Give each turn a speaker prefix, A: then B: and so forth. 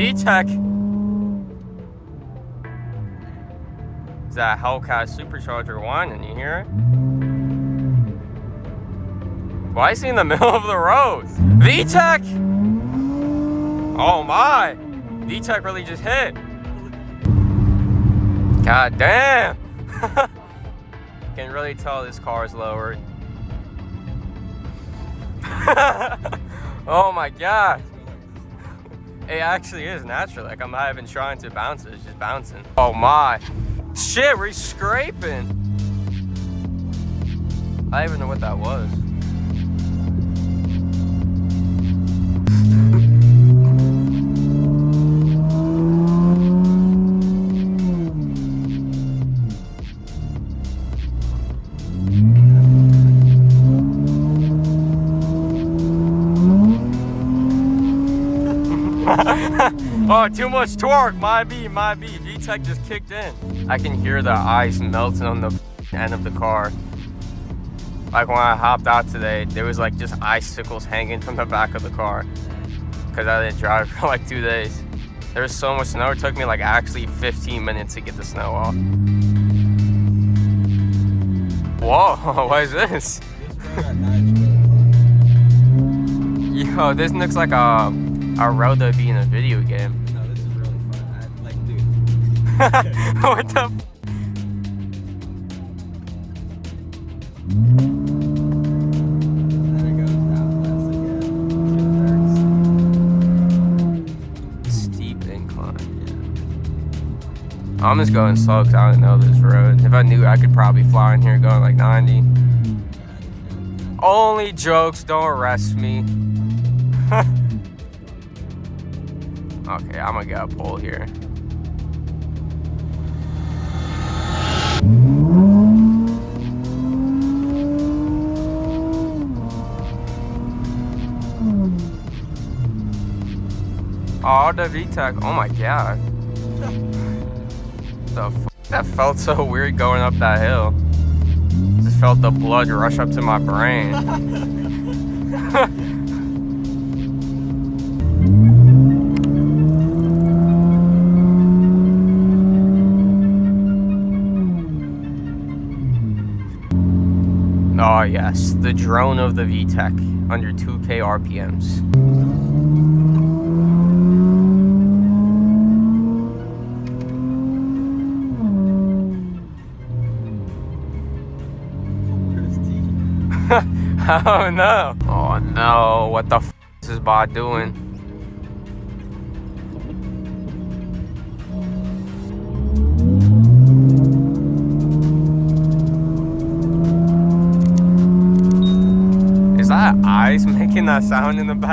A: VTEC. Is that Hellcat supercharger whining? You hear it? Why is he in the middle of the road? VTEC! Oh my! VTEC really just hit. God damn! Can really tell this car is lowered. Oh my god! It actually is natural. Like I'm not even trying to bounce it; it's just bouncing. Oh my! Shit, we're scraping. I don't even know what that was. Oh, too much torque. My B. VTEC just kicked in. I can hear the ice melting on the end of the car. Like when I hopped out today, there was like just icicles hanging from the back of the car. Because I didn't drive for like 2 days. There was so much snow, it took me like actually 15 minutes to get the snow off. Whoa, what is this? Yo, this looks like a road that'd be in a video game.
B: No, this is really fun. Dude.
A: What the f?
B: There it goes, out left again.
A: Steep incline, yeah. I'm just going slow because I don't know this road. If I knew, I could probably fly in here going like 90. Only jokes, don't arrest me. Okay, I'm gonna get a pole here. Oh, the VTEC. Oh my god. The f that felt so weird going up that hill. Just felt the blood rush up to my brain. Oh yes, the drone of the VTEC under 2K RPMs. Oh no! Oh no! What the f is this bot doing? Is that eyes making that sound in the back?